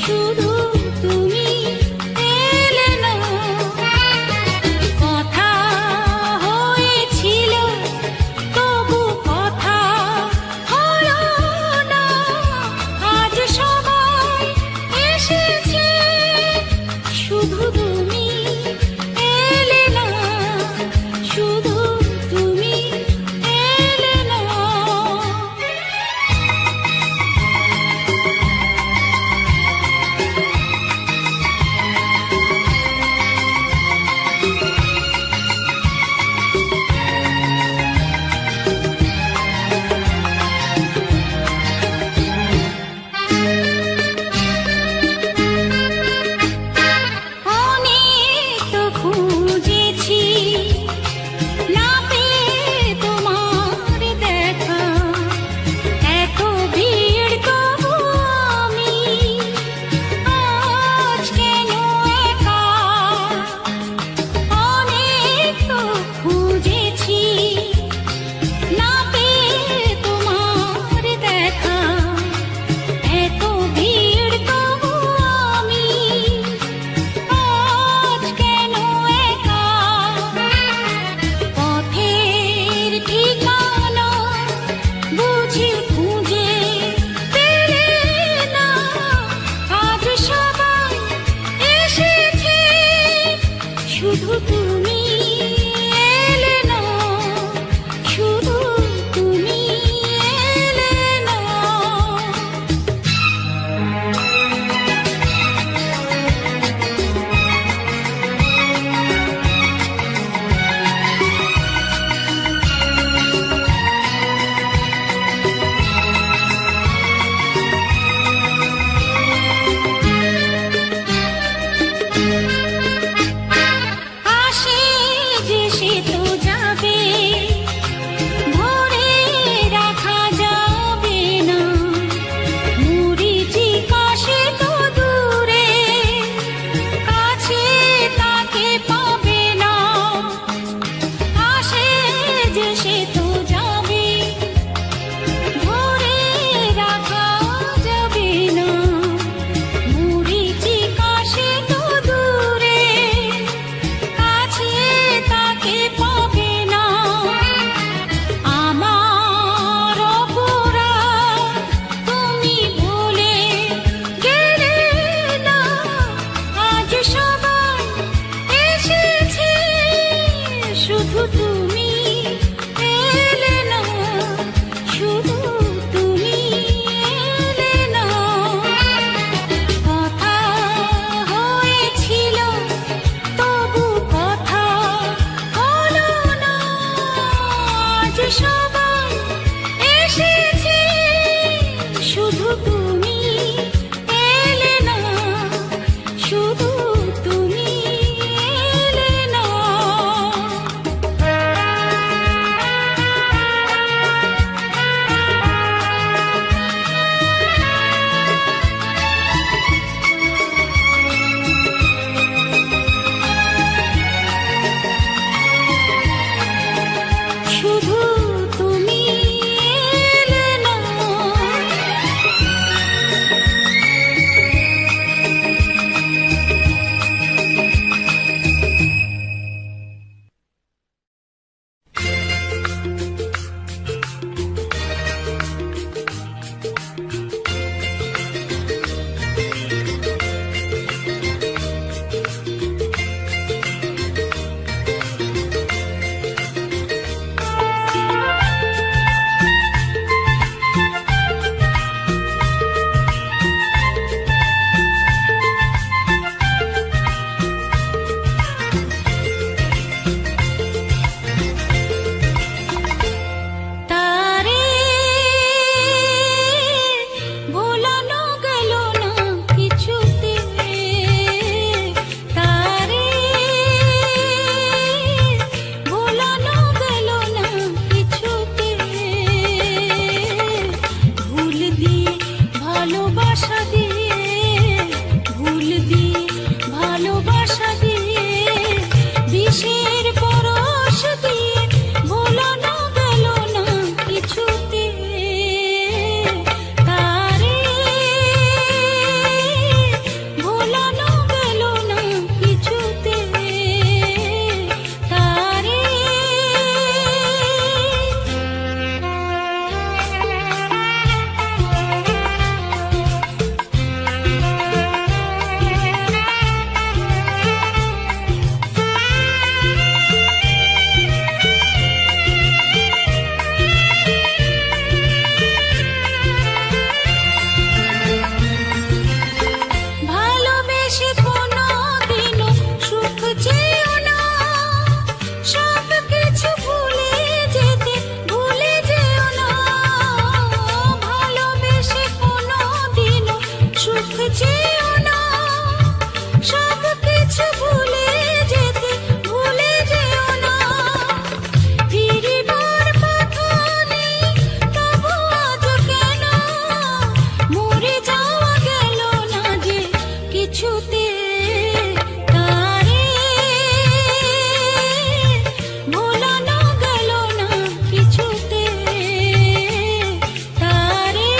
শুধু তুমি এলে না। কথা হয়েছিল তবু কথা হলো না। আজ সময় এসেছে, শুধু তুমি এলে না, শুধু তুমি এলে না। যেও না, সব কিছু ভুলে যেতে ভুলে যেও না। ফিরিবার কথা নেই তবু আজ কেন মরে যাওয়া গেল না যে কিছুতে, তারে ভোলানো গেল না কিছুতে, তারে।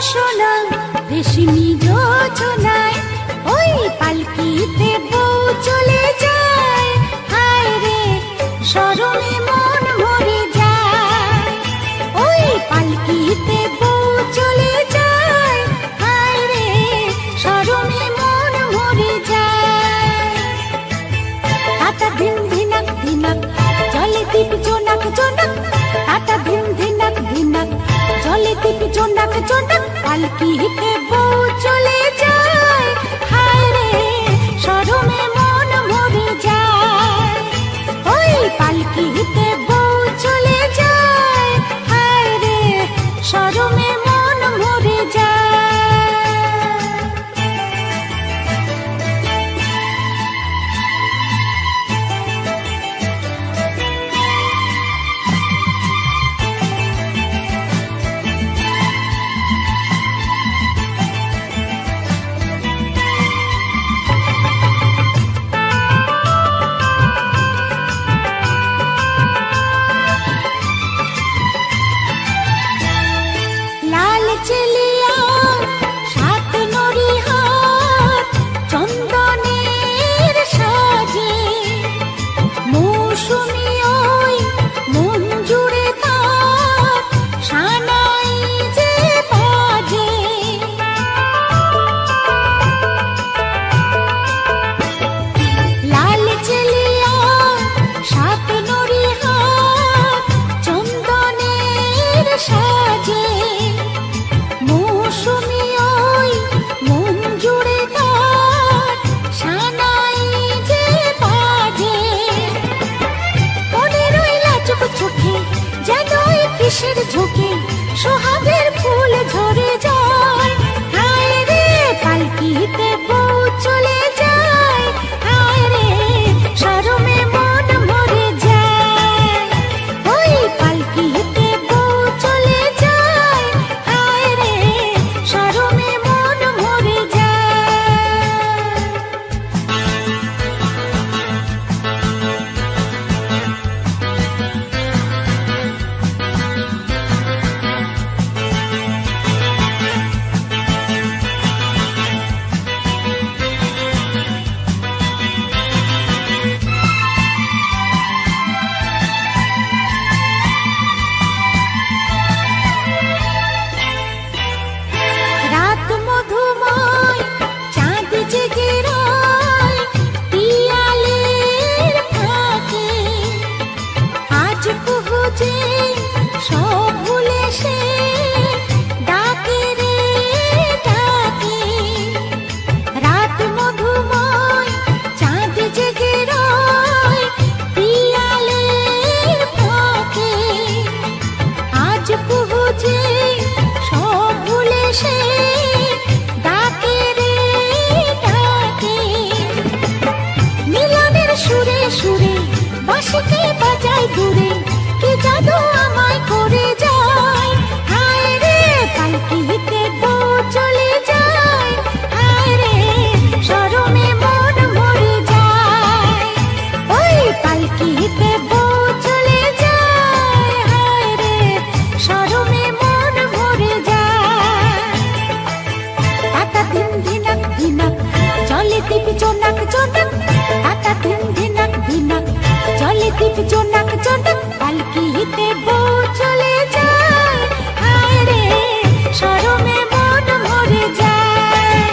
সোনা রেশমি যোজনায় ওই পালকিতে বউ চলে যায়, হায় রে শরমে মন মরে যায়। ওই পালকিতে বউ চলে যায়, হায় রে শরমে মন মরে যায়। টাটা ধিন ধিনাক ধিনাক জলে দীপ জোনাক জোনাক, টাটা ধিন ধিনাক ধিনাক জলে দীপ জোনাক জোনাক, পালকিতে বউ চলে যায়, হায় রে শরমে মন মরে যায়। ওই পালকিতে বউ চলে যায়, হায় রে শরমে মন মরে যায়। চেলিয়া সাত নরি হাত চন্দনের সাজে, মৌসুমি ওই মন জুড়ে তার সানাই যে বাজে। লাল চেলিয়া সাত নরি হাত চন্দনের সাজে, মৌসুমি ওই মন জুড়ে তার সানাই যে বাজে। মনে রইলা চোখ চোখে যেন কিসের ঝোঁকে সোহাগের ফুল ঝরে যায়, হায় রে পালকিতে বউ চলে যায়, হায় রে শরমে মন মরে যায়। ওই পালকিতে বউ চলে যায়, হায় রে শরমে মন মরে যায়। রাত মধুময় চাঁদ জেগে রয় পিয়ালের ফাঁকে, আজ কুহু যে সব ভুলে সে ডাকে রে ডাকে। রাত মধুময় চাঁদ জেগে রয় পিয়ালের ফাঁকে, আজ কুহু যে সব ভুলে সে ডাকে রে ডাকে। মিলনের সুরে সুরে বাঁশিকে বাজায় দূরে, কি জাদু আমায় করে যায়, হায় রে পালকিতে বউ চলে যায়, হায় রে শরমে মন মরে যায়। ওই পালকিতে বউ চলে যায়, হায় রে শরমে মন মরে যায়। টাটা ধিন ধিনাক ধিনাক জলে দীপ জোনাক জোনাক, টাটা ধিন ধিনাক ধিনাক জলে দীপ জোনাক জোনাক, পালকিতে বউ চলে যায়, হায় রে শরমে মন মরে যায়।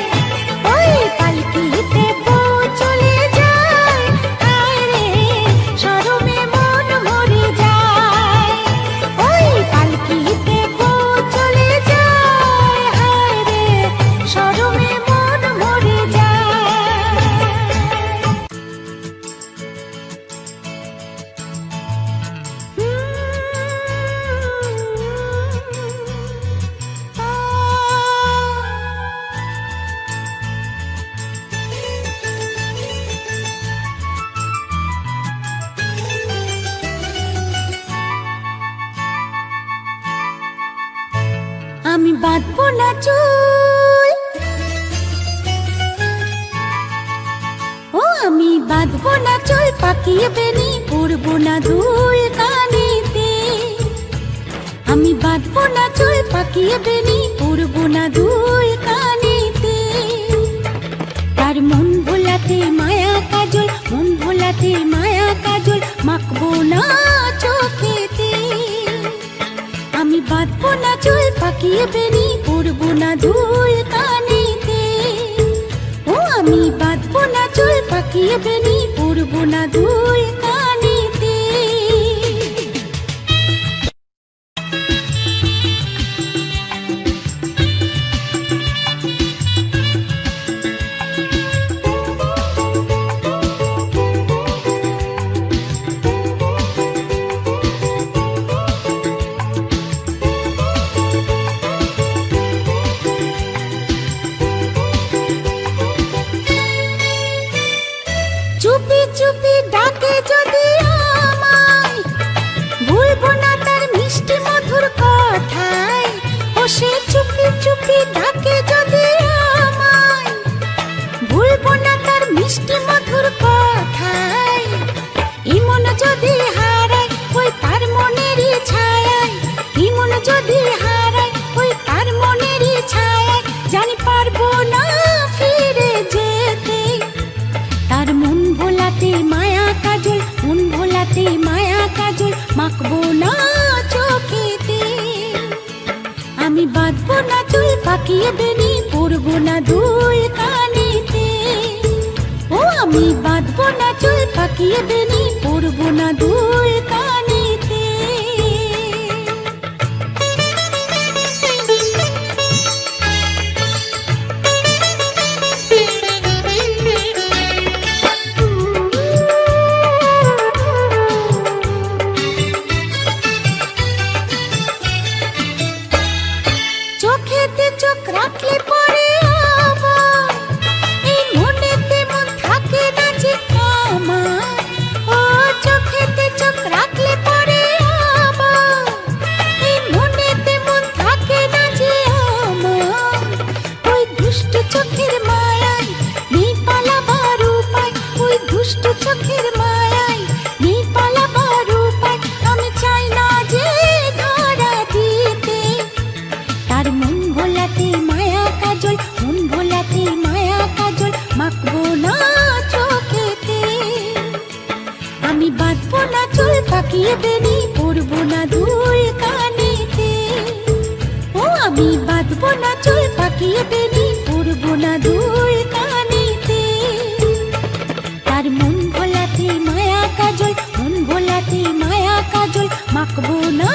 ওই পালকিতে বউ চলে যায়, হায় রে শরমে মন মরে যায়। ওই পালকিতে বউ চলে যায়, হায় রে শরমে মন মরে যায়। আমি বাঁধবো না চুল, ও আমি বাঁধবো না চুল, পাকিয়ে বেনি পরবো না ধুল কানিতে। আমি বাঁধবো না চুল, পাকিয়ে বেনি পরবো না মাখবো না চোখেতে। আমি বাঁধবো না চুল পাকিয়ে বেনি, পরবো না দুল কানেতে। ও আমি বাঁধবো না চুল পাকিয়ে বেনি, পরবো না দুল কানেতে। চুপি চুপি ডাকে যদি আমায়, ভুলবো না তার মিষ্টি মধুর কথায়। ও সে চুপি চুপি ডাকে যদি আমায়, ভুলবো না তার মিষ্টি মধুর কথায়। ইমন যদি হারায় ওই তার মনেরই ছায়ায়, ইমন যদি হারায় ওই তার মনেরই ছায়ায়। জানি পারবো না ফিরে যেতে, তার মন ভোলাতে মায়া কাজল, মন ভোলাতে মায়া কাজল মাখবো না চোখেতে। আমি বাঁধবো না চুল পাকিয়ে বেনি, পরবো না দুল কানেতে। ও আমি বাঁধবো না চুল পাকিয়ে বেনি, পরবো না দুল কানেতে। চোখেতে চোখ রাখলে পরে আবার এই মনেতে মন থাকে না যে আমার। ও চোখেতে চোখ রাখলে পরে আবার এই মনেতে মন থাকে না যে আমার। ওই দুষ্ট চোখের মায়ায় নেই পালাবার উপায়, ওই দুষ্ট চোখের মায়ায় নেই পালাবার উপায়। আমি চাই না যে ধরা দিতে, তার মন ভোলাতে মায়া কাজল, মন ভোলাতে মায়া কাজল মাখবো না চোখেতে। আমি বাঁধবো না চুল পাকিয়ে বেনি, পরবো না দুল কানেতে। ও আমি বাঁধবো না চুল পাকিয়ে বেনি, পরবো না দুল কানেতে। তার মন ভোলাতে মায়া কাজল, মন ভোলাতে মায়া কাজল মাখবো না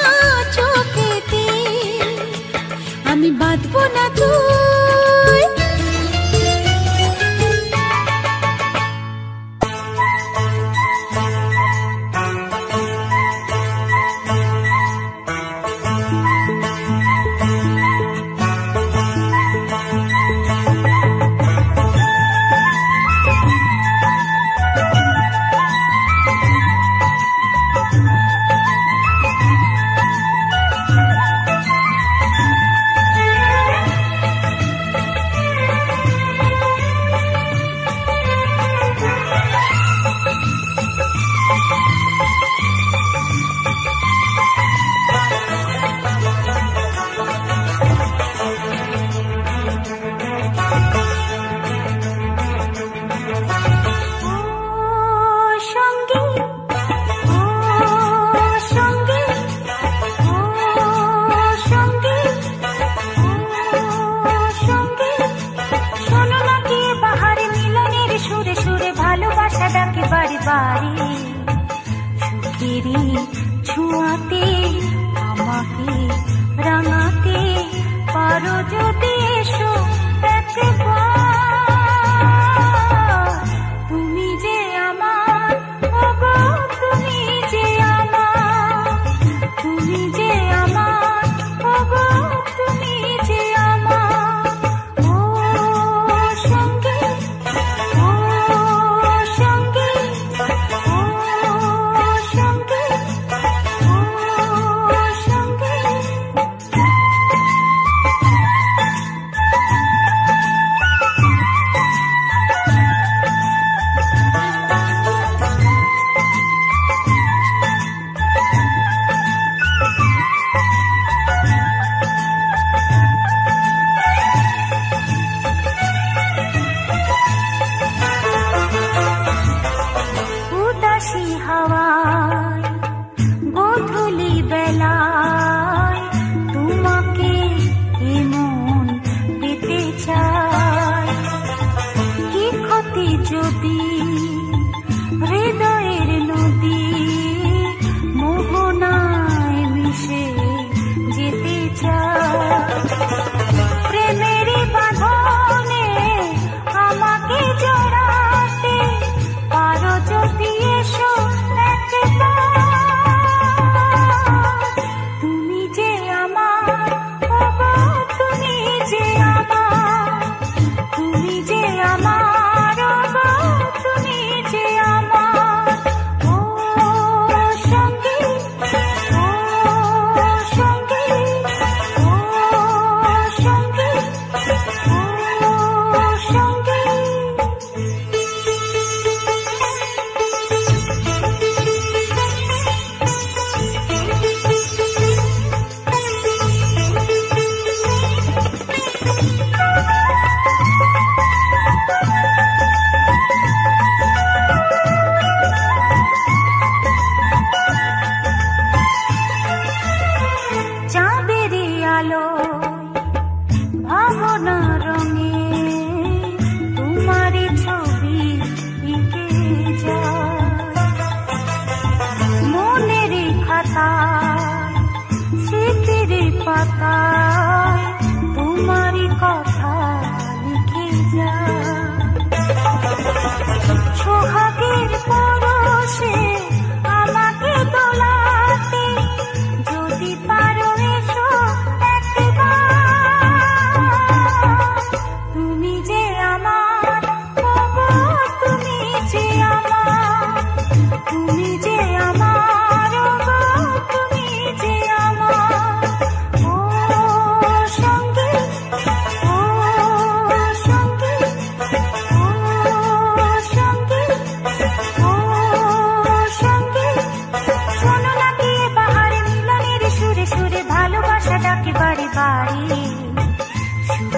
চোখেতে। আমি বাঁধবো না চুল।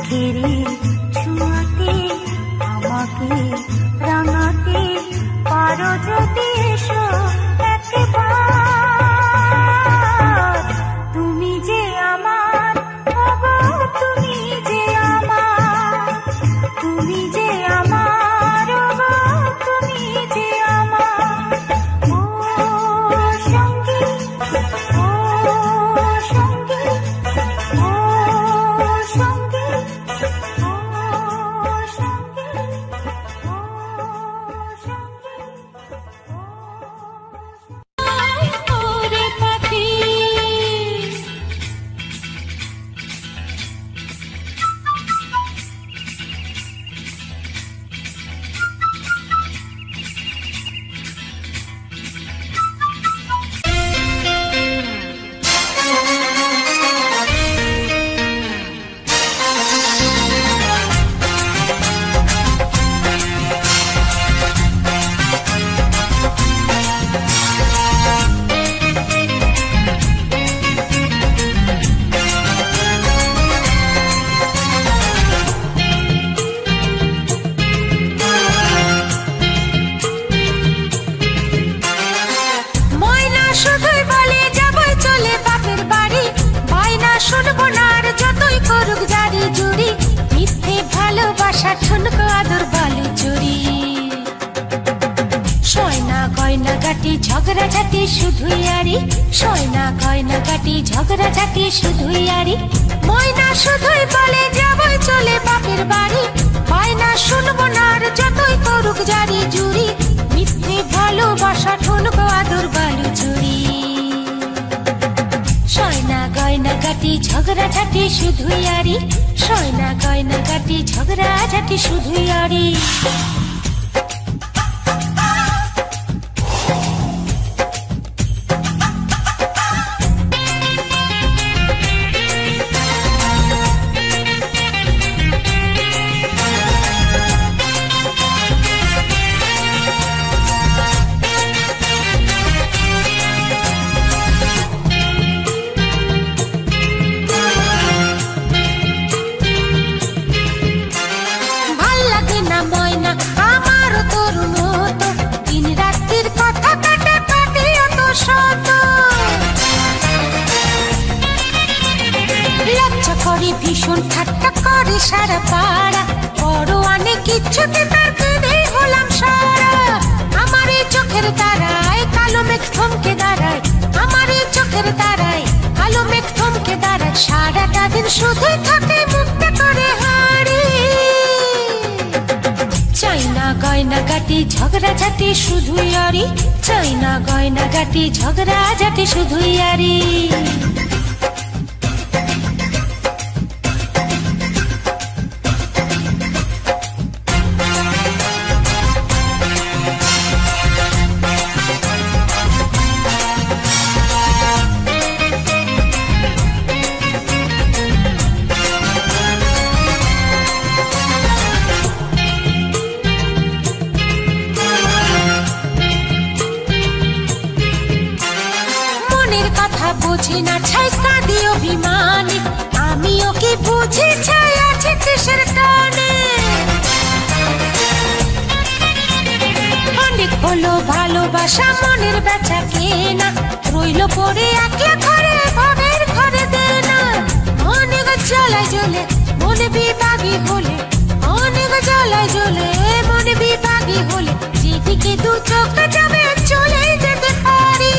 চোখেরই ছোঁয়াতে আমাকে রাঙাতে পারো যদি এসো একবার। তুমি যে আমার, ওগো তুমি যে আমার, তুমি যে আমার, ওগো তুমি যে আমার। ও সঙ্গী, ও সঙ্গী, ও সঙ্গী, ও সঙ্গী, ও সঙ্গী, ওরে পাখি। ময়না শুধুই বলে যাবই চলে বাপের বাড়ি, বায়না শুনবো না আর যতই করুক জারি জুড়ি, মিথ্যে ভালোবাসা ঠুনকো আদর বালু চুরি। সয়না গয়না গাটি ঝগড়া ঝাঁটি শুধুই আরি, সয়না গয়না গাটি ঝগড়া ঝাঁটি শুধুই আরি। ময়না শুধুই বলে যাবই চলে বাপের বাড়ি, বায়না শুনবো না আর যতই করুক জারি জুড়ি, মিথ্যে ভালোবাসা ঠুনকো আদর বালু চুরি। সয়না গয়না গাটি ঝগড়া ঝাঁটি শুধুই আরি, সয়না গয়না গাটি ঝগড়া ঝাঁটি শুধুই আরি। ভাল লাগে না ময়না আমারও তোর মতো, দিন রাত্রির কথা কাটে কাটে অত শত। লজ্জা করে ভীষণ ঠাট্টা করে সারা পাড়া, বড় অনেক কিছুতে তার কেঁদে হলাম সারা। আমার এই চোখের তারায় কালো মেঘ থমকে দাঁড়ায়, আমার এই চোখের তারায় কালো মেঘ থমকে দাঁড়ায়, সারাটা দিন শুধুই থাকে মুখটা করে হাড়ি। চাইনা গয়না গাটি ঝগড়া ঝাঁটি শুধুই আরি, চাইনা গয়না গাটি ঝগড়া ঝাঁটি শুধুই আরি। মনের কথা বুঝি না ছাই কাঁদি অভিমানে, আমিও কি বুঝি ছাই আছে কিসের টানে। অনেক হলো ভালোবাসা মনের বেচা কেনা, রইল পড়ে একলা ঘরে ভাবের ঘরে দেনা। অনেক জ্বালায় জ্বলে মনে বিভাগী হলে, অনেক জ্বালায় জ্বলে মনে বিভাগী হলে, যেদিকে দু চোখ যাবে চলে যেতে পারি।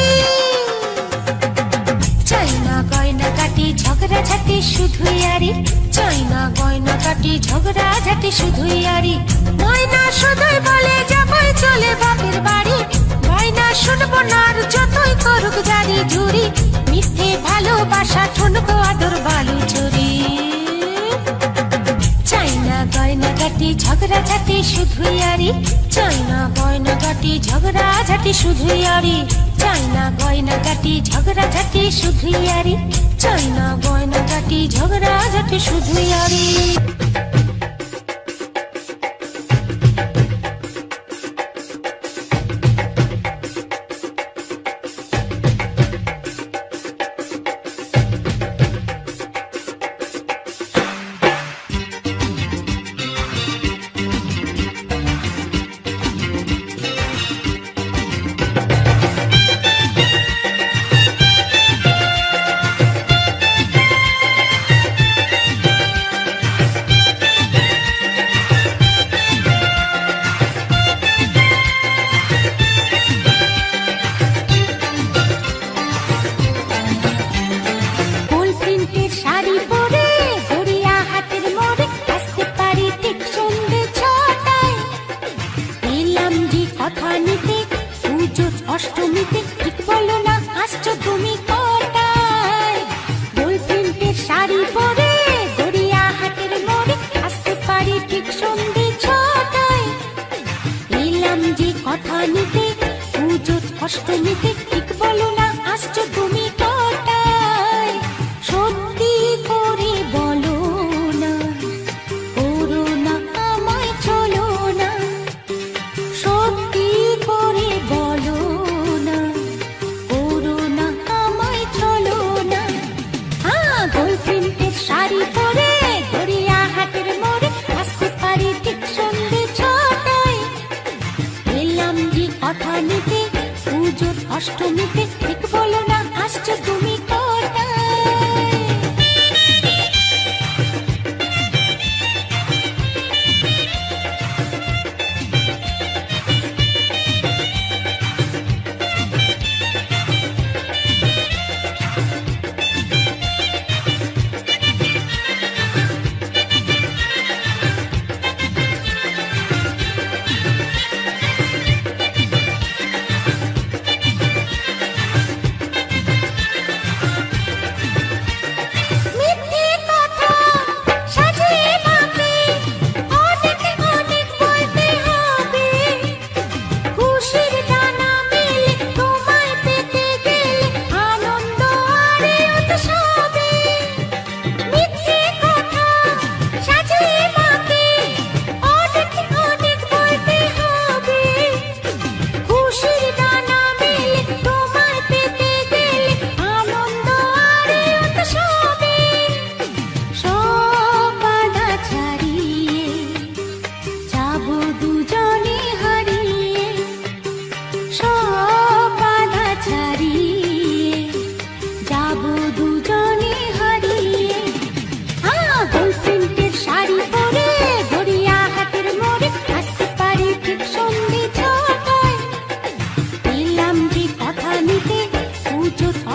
চাইনা গয়না কাটি ঝগড়া ঝাঁটি শুধুই আরি, চাইনা গয়না কাটি ঝগড়া ঝাঁটি শুধুই আরি। ময়না শুধুই বলে যাবই চলে বাপের বাড়ি, বায়না শুনবো না আর যতই করুক জারি জুড়ি, মিথ্যে ভালোবাসা ঠুনকো আদর বালু চুরি। চাইনা গয়না গাটি ঝগড়া ঝাঁটি শুধুই আরি, চাইনা গয়না গাটি ঝগড়া ঝাঁটি শুধুই আরি। চাইনা গয়না গাটি ঝগড়া ঝাঁটি শুধুই আরি, চাইনা গয়না গাটি ঝগড়া ঝাঁটি শুধুই আরি। অষ্টমীতে ঠিক বলো না আসছো তুমি কটায়? গোল প্রিন্টের শাড়ি পরে গড়িয়াহাটের মোড়ে আসতে পারি ঠিক সন্ধে 6টায়। এলাম যে কথা নিতে পুজোর অষ্টমীতে ঠিক বলো না আসছো তুমি কটায়? সত্যি করে বলো না, করো না আমায় চলো না। সত্যি করে বলো না, করো না আমায় চলো না। গোল প্রিন্টের শাড়ি পরে গড়িয়াহাটের মোড়ে আসতে পারি ঠিক সন্ধে 6টায়। এলাম যে কথা নিতে পুজোর অষ্টমীতে ঠিক বলো না আসছো তুমি কটায়?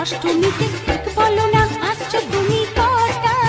অষ্টমীতে ঠিক বলো না আসছো তুমি কটায়?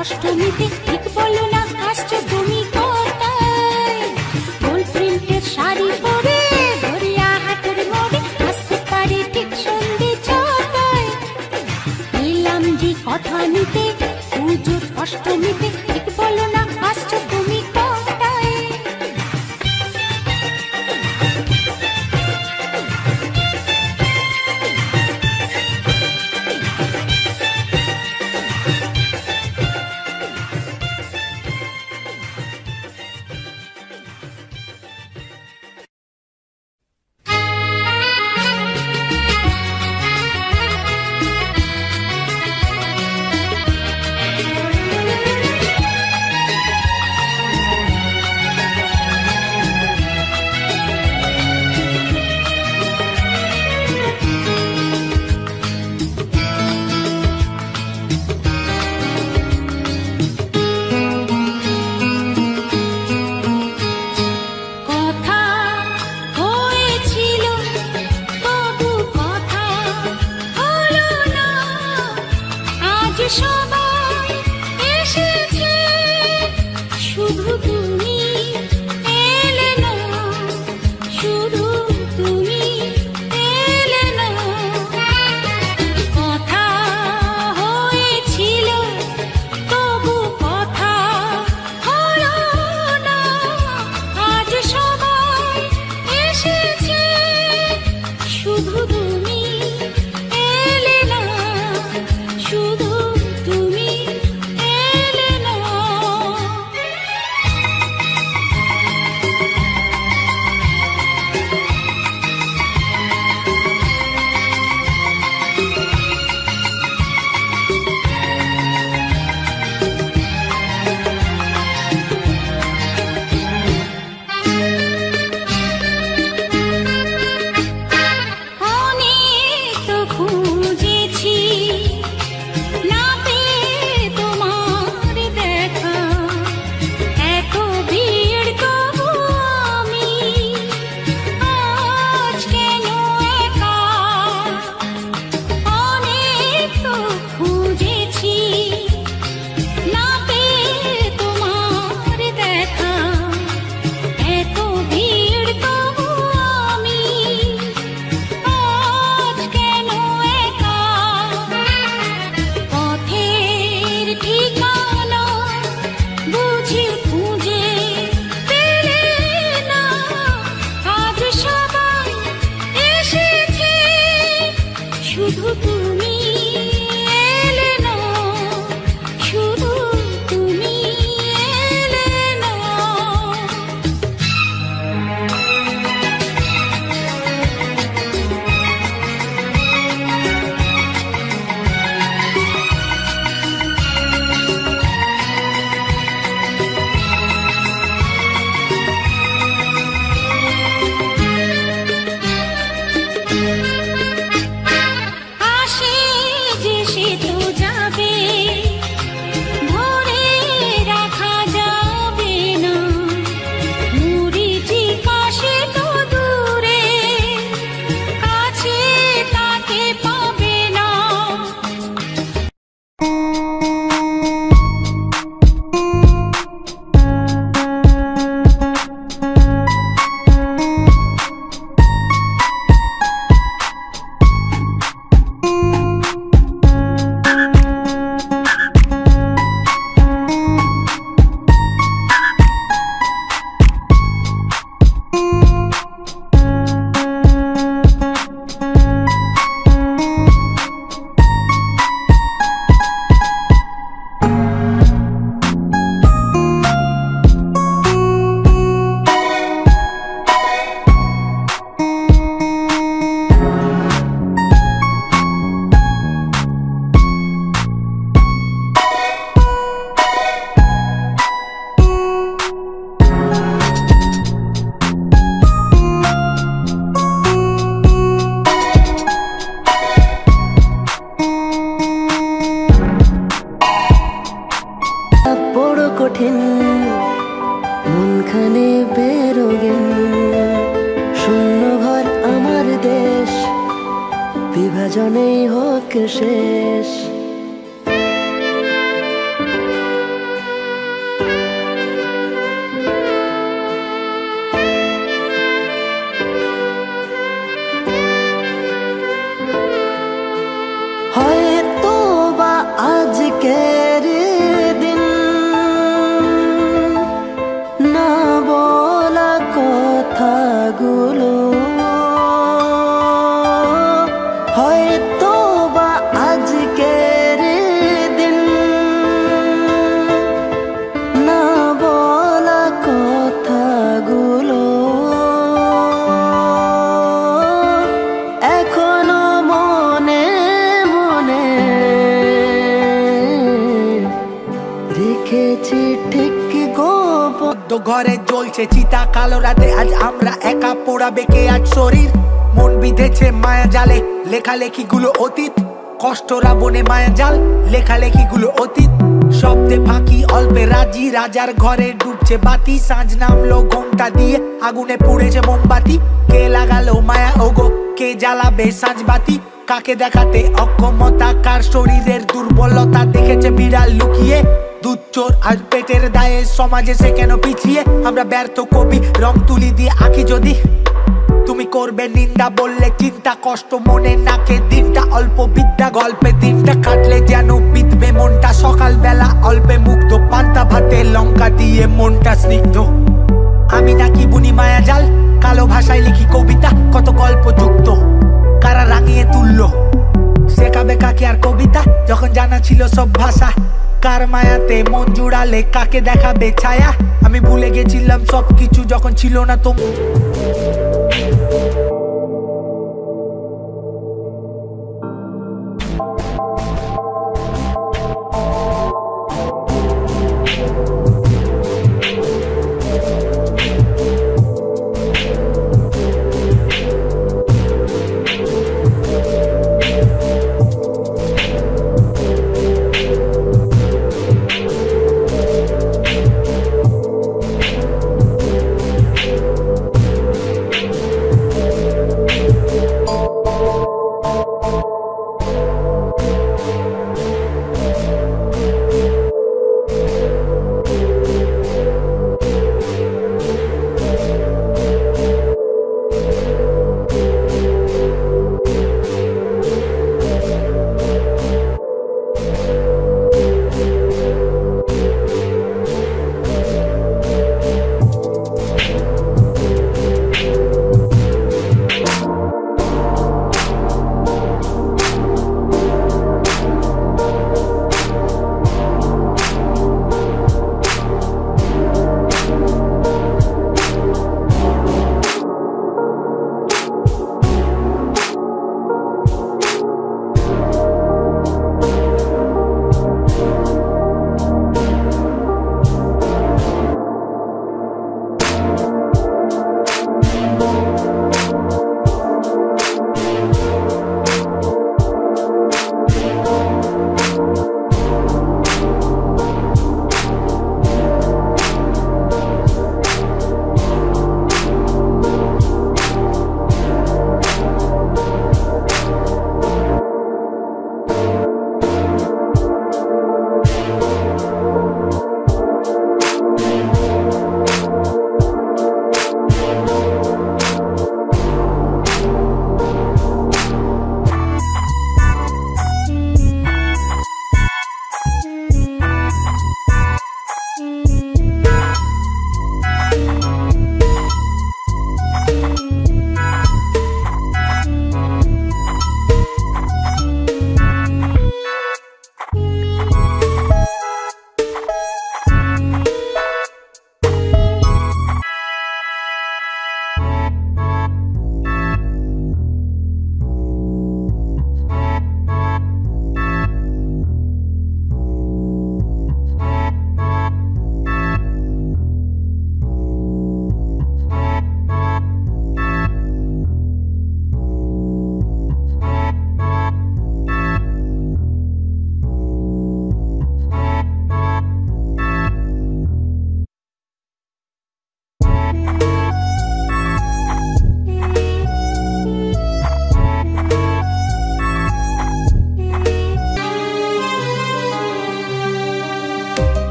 অষ্টমীতে ঠিক বলো না আসছো তুমি কটায়? গোল প্রিন্টের শাড়ি পরে গড়িয়াহাটের মোড়ে আসতে পারি ঠিক সন্ধে 6টায়। এলাম যে কথা নিতে পুজোর অষ্টমীতে ঠিক বলো না আসছো তুমি কটায়? সবাই দুজনেই হোক শেষ। হয়তো বা আজকের দিন না বলা কথাগুলো, হয়তো বা আজকের দিন না বলা কথাগুলো এখনো মনে মনে রেখেছি ঠিক গোপন। ঘরে জ্বলছে চিতা কালো রাতে, আজ আমরা একা পোড়াবে কে আজ শরীর। মন বিঁধেছে মায়া জালে, লেখালেখি গুলো অতীত। কষ্টরা বনে মায়া জাল, লেখালেখি গুলো অতীত। শব্দে ফাঁকি অল্পে রাজি, রাজার ঘরে ডুবছে বাতি। সাঁঝ নামলো ঘোমটা দিয়ে, আগুনে পুড়েছে মোমবাতি। কে লাগালো মায়া ওগো, কে জ্বালাবে সাঁঝ বাতি? কাকে দেখাতে অক্ষমতা, কার শরীরের দুর্বলতা দেখেছে বিড়াল লুকিয়ে। দুধ চোর আর পেটের দায়ে সমাজে সে কেন পিছিয়ে? আমরা ব্যর্থ কবি, রং তুলি দিয়ে আঁকি যদি। তুমি করবে নিন্দা বললে চিন্তা, কষ্ট মনে নাকে দিনটা। অল্প বিদ্যা গল্পে দিনটা কাটলে যেন বিধবে মনটা। সকাল বেলা অল্পে মুগ্ধ, পান্তা ভাতে লঙ্কা দিয়ে মনটা স্নিগ্ধ। আমি নাকি বুনি মায়া জাল, কালো ভাষায় লিখি কবিতা। কত গল্প যুক্ত, কারা রাঙিয়ে তুললো শেখাবে কাকে আর কবিতা? যখন জানা ছিল সব ভাষা, কার মায়াতে মন জুড়ালে কাকে দেখাবে ছায়া? আমি ভুলে গেছিলাম সবকিছু যখন ছিল না তুমি।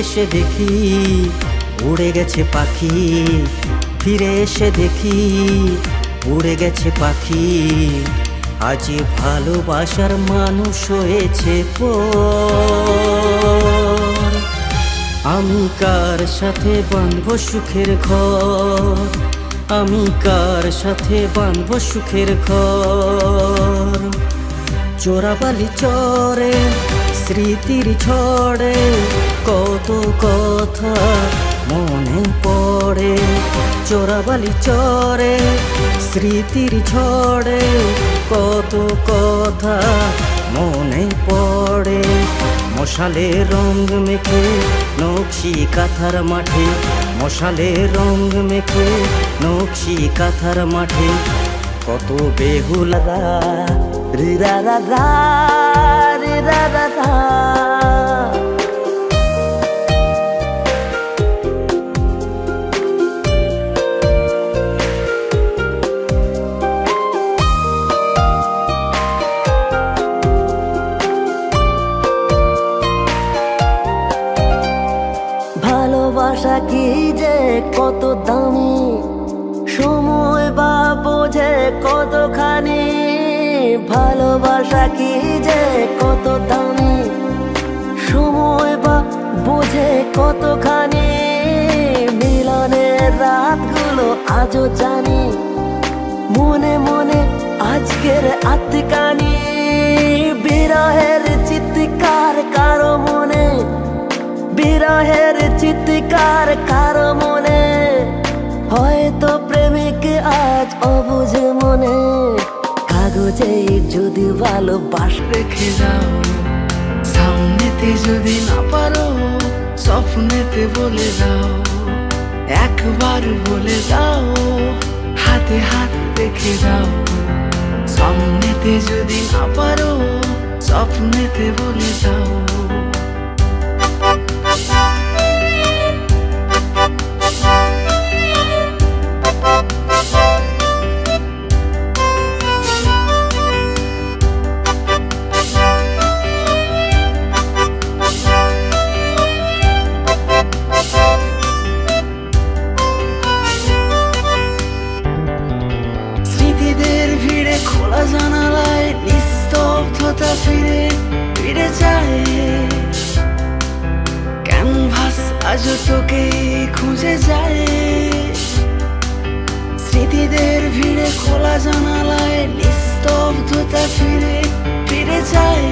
এসে দেখি উড়ে গেছে পাখি, ফিরে এসে দেখি উড়ে গেছে পাখি। আজ ভালোবাসার মানুষ হয়েছে পর। আমি কার সাথে বাঁধবো সুখের ঘর, আমি কার সাথে বাঁধবো সুখের ঘর। চোরাবালি চরে স্মৃতির ঝড়ে কত কথা মনে পড়ে। চোরাবালি চরে স্মৃতির ঝড়ে কত কথা মনে পড়ে। মশালে রং মেখে নকশি কাঁথার মাঠে, মশালে রং মেখে নকশি কাঁথার মাঠে কত বেহুলা রি রা রা রা রি রা রা রা। ভালোবাসা কি যে কত দামি, সময় বা বোঝে কতখানি। ভালোবাসা কি যে কত দামি, সময় বা বোঝে কতখানি। মিলনের রাতগুলো আজও জানি, মনে মনে আজকের আত্মকানি। বিরহের চিৎকার কারো মনে, বিরহের চিৎকার কারো মনে। হয়তো প্রেমিক আজ অবুঝ মনে, কাগজে যদি ভালোবাস রেখে যাও। সামনেতে যদি না পারো স্বপ্নেতে বলে যাও, একবার বলে যাও, হাতে হাত রেখে যাও। সামনেতে যদি না পারো স্বপ্নেতে বলে যাও। স্মৃতিদের ভিড়ে খোলা জানালায় নিস্তব্ধতা ফিরে ফিরে যায়। ক্যানভাস আজ তোকে খুঁজে যায়। স্মৃতিদের ভিড়ে খোলা জানালায় নিস্তব্ধতা ফিরে ফিরে যায়।